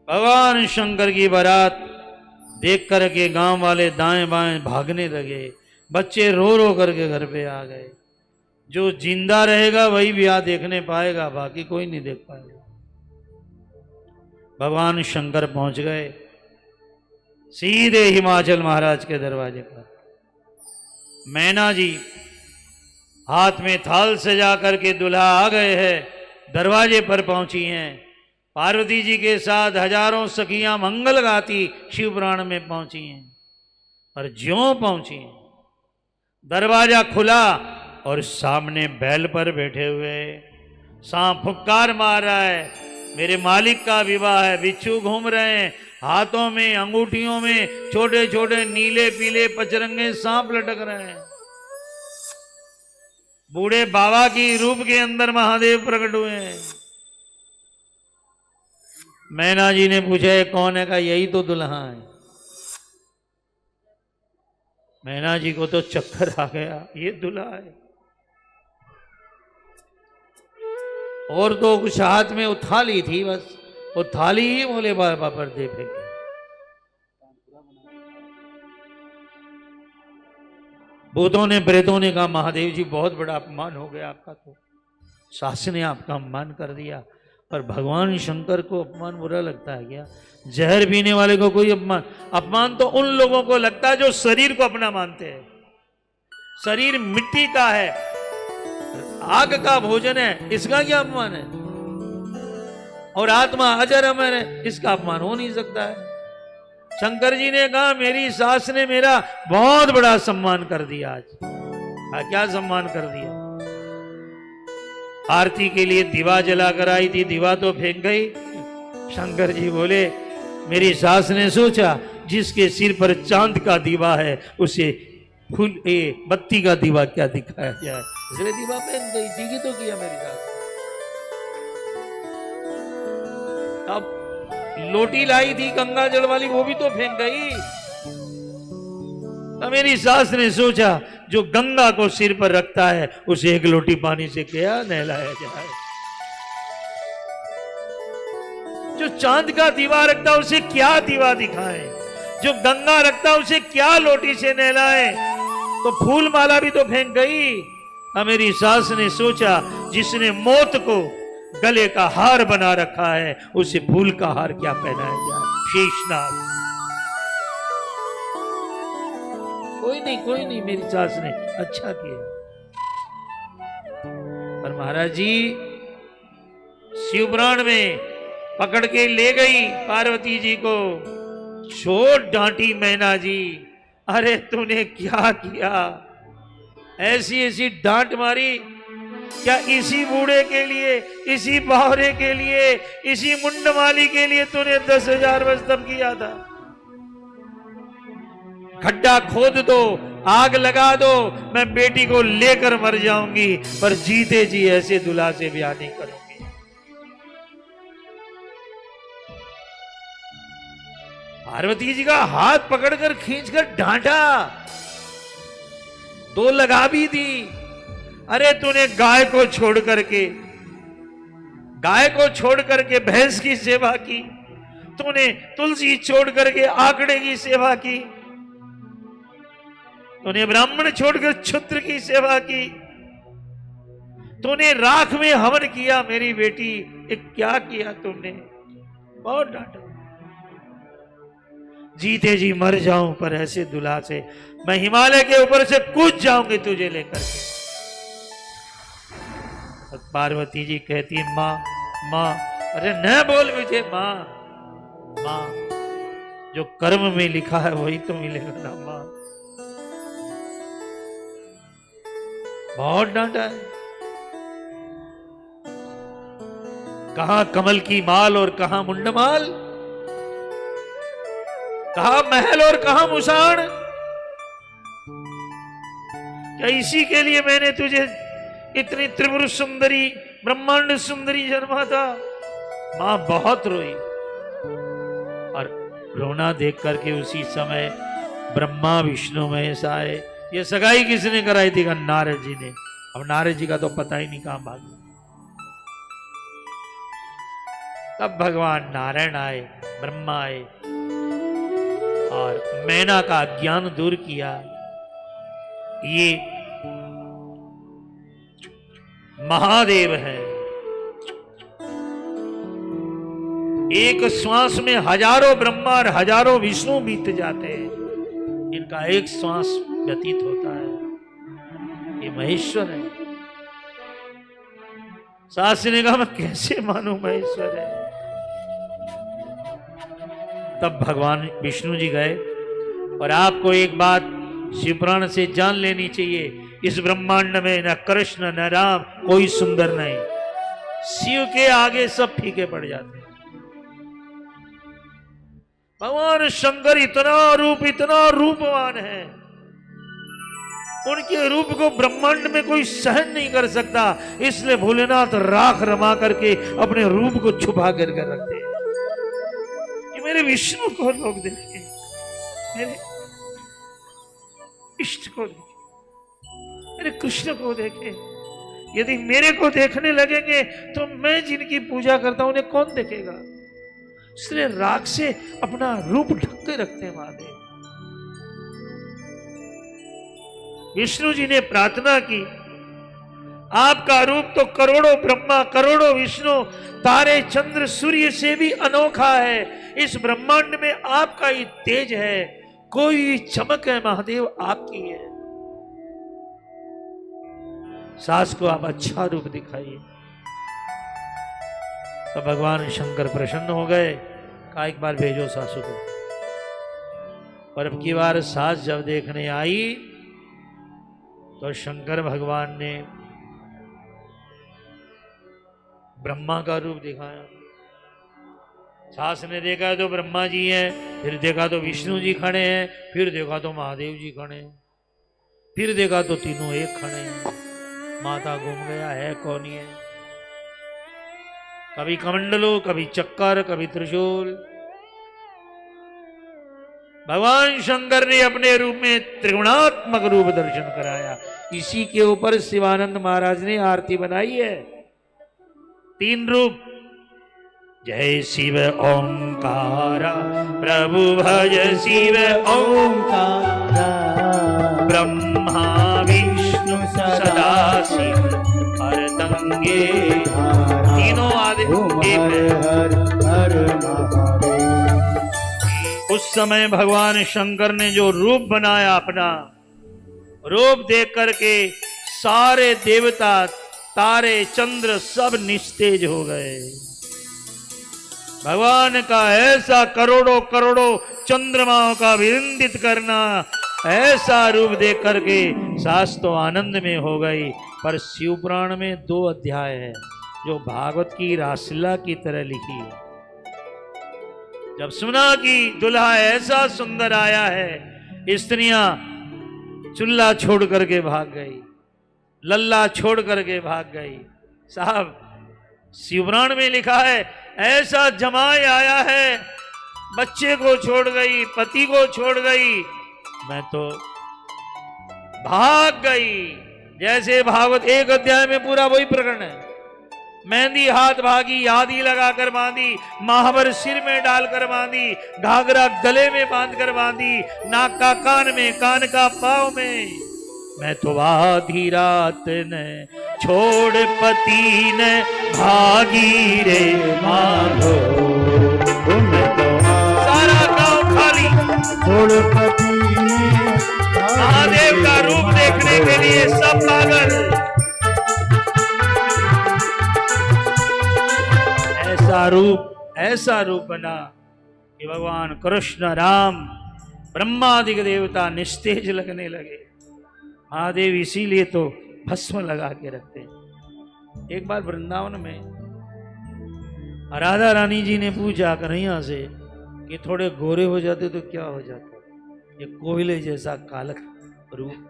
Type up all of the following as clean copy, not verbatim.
भगवान शंकर की बारात देख कर के गांव वाले दाएं बाएं भागने लगे, बच्चे रो रो करके घर पे आ गए। जो जिंदा रहेगा वही ब्याह देखने पाएगा, बाकी कोई नहीं देख पाएगा। भगवान शंकर पहुंच गए सीधे हिमाचल महाराज के दरवाजे पर। मैना जी हाथ में थाल सजा करके दुल्हा आ गए हैं, दरवाजे पर पहुंची हैं। पार्वती जी के साथ हजारों सखियां मंगल गाती शिव पुराण में पहुंची हैं। पर ज्यों पहुंची दरवाजा खुला और सामने बैल पर बैठे हुए सांप फुक्कार मार रहा है, मेरे मालिक का विवाह है। बिच्छू घूम रहे हैं, हाथों में अंगूठियों में छोटे छोटे नीले पीले पचरंगे सांप लटक रहे हैं। बूढ़े बाबा की रूप के अंदर महादेव प्रकट हुए हैं। मैना जी ने पूछा कौन है? का यही तो दुल्हा है। मैना जी को तो चक्कर आ गया, ये दुल्हा है। और तो कुछ हाथ में वो थाली थी, बस वो थाली ही भोले बाबा पर दे फेंके। भूतों ने प्रेतों ने कहा महादेव जी बहुत बड़ा अपमान हो गया आपका, तो सास ने आपका अपमान कर दिया। पर भगवान शंकर को अपमान बुरा लगता है क्या? जहर पीने वाले को कोई अपमान तो उन लोगों को लगता है जो शरीर को अपना मानते हैं। शरीर मिट्टी का है, आग का भोजन है, इसका क्या अपमान है? और आत्मा अजर अमर है, इसका अपमान हो नहीं सकता है। शंकर जी ने कहा मेरी सास ने मेरा बहुत बड़ा सम्मान कर दिया आज। क्या सम्मान कर दिया? आरती के लिए दीवा जलाकर आई थी, दीवा तो फेंक गई। शंकर जी बोले मेरी सास ने सोचा जिसके सिर पर चांद का दीवा है उसे फूल बत्ती का दीवा क्या दिखाया जाए, इसलिए दीवा फेंक गई। ठीक ही तो किया मेरी सास। अब लोटी लाई थी गंगा जल वाली, वो भी तो फेंक गई। तो मेरी सास ने सोचा जो गंगा को सिर पर रखता है उसे एक लोटी पानी से क्या नहलाया जाए, जो चांद का दीवा रखता है उसे क्या दीवा दिखाएं, जो गंगा रखता है उसे क्या लोटी से नहलाएं। तो फूल माला भी तो फेंक गई। अब मेरी सास ने सोचा जिसने मौत को गले का हार बना रखा है उसे फूल का हार क्या पहनाया जाए, शेषनाग। कोई नहीं मेरी सास ने अच्छा किया। पर महाराज जी शिवपुराण में पकड़ के ले गई पार्वती जी को, छोड़ डांटी मैना जी, अरे तूने क्या किया? ऐसी ऐसी डांट मारी। क्या इसी बूढ़े के लिए, इसी बावरे के लिए, इसी मुंडमाली के लिए तूने 10,000 वर्ष तप किया था? खड्डा खोद दो, आग लगा दो, मैं बेटी को लेकर मर जाऊंगी, पर जीते जी ऐसे दुल्हा से ब्याह नहीं करूंगी। पार्वती जी का हाथ पकड़कर खींचकर डांटा, दो लगा भी दी। अरे तूने गाय को छोड़ करके भैंस की सेवा की, तूने तुलसी छोड़ करके आंकड़े की सेवा की, तूने ब्राह्मण छोड़कर क्षुद्र की सेवा की, तूने राख में हवन किया। मेरी बेटी क्या किया तुमने? बहुत डांटा। जीते जी मर जाऊं पर ऐसे दुल्हा से मैं हिमालय के ऊपर से कूद जाऊंगी तुझे लेकर के। पार्वती जी कहती माँ माँ, अरे न बोल मुझे माँ, माँ जो कर्म में लिखा है वही तो मिलेगा ना माँ। बहुत डांटा है। कहां कमल की माल और कहां मुंडमाल, कहां महल और कहां मुसाण। क्या इसी के लिए मैंने तुझे इतनी त्रिपुर सुंदरी ब्रह्मांड सुंदरी जन्मा था? मां बहुत रोई और रोना देख करके उसी समय ब्रह्मा विष्णु महेश आए। ये सगाई किसने कराई थी? नारद जी ने। अब नारद जी का तो पता ही नहीं कहां भाग। तब भगवान नारायण आए। ब्रह्मा आए और मैना का ज्ञान दूर किया। ये महादेव है, एक श्वास में हजारों ब्रह्मा और हजारों विष्णु बीत जाते हैं, इनका एक श्वास व्यतीत होता है। ये महेश्वर है। सास ने कहा मैं कैसे मानूं महेश्वर है। तब भगवान विष्णु जी गए और आपको एक बात शिवपुराण से जान लेनी चाहिए, इस ब्रह्मांड में न कृष्ण न राम कोई सुंदर नहीं, शिव के आगे सब फीके पड़ जाते हैं। भगवान शंकर इतना रूपवान है, उनके रूप को ब्रह्मांड में कोई सहन नहीं कर सकता, इसलिए भोलेनाथ राख रमा करके अपने रूप को छुपा करके रखते हैं कि मेरे विष्णु को लोग देखें, मेरे इष्ट को देखें, मेरे कृष्ण को देखें। यदि मेरे को देखने लगेंगे तो मैं जिनकी पूजा करता हूं उन्हें कौन देखेगा। इसलिए राख से अपना रूप ढक के रखते हैं महादेव। विष्णु जी ने प्रार्थना की, आपका रूप तो करोड़ों ब्रह्मा करोड़ों विष्णु तारे चंद्र सूर्य से भी अनोखा है, इस ब्रह्मांड में आपका ही तेज है, कोई चमक है महादेव आपकी है। सास को आप अच्छा रूप दिखाइए। तो भगवान शंकर प्रसन्न हो गए, कहा एक बार भेजो सासू को। और अब की बार सास जब देखने आई तो शंकर भगवान ने ब्रह्मा का रूप दिखाया। सास ने देखा तो ब्रह्मा जी हैं, फिर देखा तो विष्णु जी खड़े हैं, फिर देखा तो महादेव जी खड़े हैं, फिर देखा तो तीनों एक खड़े हैं। माथा घूम गया, है कौन है। कभी कमंडलो, कभी चक्कर, कभी त्रिशूल। भगवान शंकर ने अपने रूप में त्रिगुणात्मक रूप दर्शन कराया। इसी के ऊपर शिवानंद महाराज ने आरती बनाई है। 3 रूप, जय शिव ओंकारा प्रभु भज शिव ओंकारा, ब्रह्मा विष्णु सदा शिव हरदंगे। तीनों आदि उस समय भगवान शंकर ने जो रूप बनाया, अपना रूप देख करके सारे देवता तारे चंद्र सब निस्तेज हो गए। भगवान का ऐसा करोड़ों करोड़ों चंद्रमाओं का विरंदित करना, ऐसा रूप देख करके सास तो आनंद में हो गई। पर शिवपुराण में 2 अध्याय है जो भागवत की रासलीला की तरह लिखी है। जब सुना कि दुल्हा ऐसा सुंदर आया है, स्त्रियां चुल्ला छोड़ करके भाग गई, लल्ला छोड़ करके भाग गई। साहब शिवपुराण में लिखा है ऐसा जमाई आया है, बच्चे को छोड़ गई, पति को छोड़ गई, मैं तो भाग गई। जैसे भागवत 1 अध्याय में पूरा वही प्रकरण है। मेहंदी हाथ भागी, आदि लगाकर बांधी, महावर सिर में डालकर बांधी, घाघरा गले में बांध कर बांधी, नाक का कान में, कान का पांव में। मैं तो आधी रात ने छोड़ पति ने भागी रे माधो, मैं तो सारा गांव खाली छोड़ पति ने। महादेव का रूप देखने के लिए सब पागल। ऐसा रूप बना कि भगवान कृष्ण राम ब्रह्मादि देवता निस्तेज लगने लगे। महादेव इसीलिए तो भस्म लगा के रखते हैं। एक बार वृंदावन में राधा रानी जी ने पूछा कन्हैया से कि थोड़े गोरे हो जाते तो क्या हो जाता, ये कोयले जैसा कालक रूप,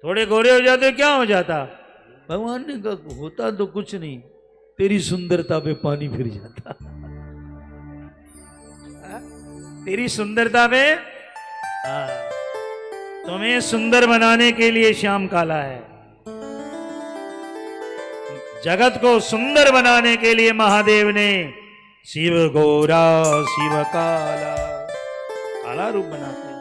थोड़े गोरे हो जाते क्या हो जाता। भगवान ने कहा होता तो कुछ नहीं, तेरी सुंदरता पे पानी फिर जाता। तेरी सुंदरता पे, तुम्हें सुंदर बनाने के लिए श्याम काला है। जगत को सुंदर बनाने के लिए महादेव ने शिव गोरा शिव काला, काला रूप बनाते हैं।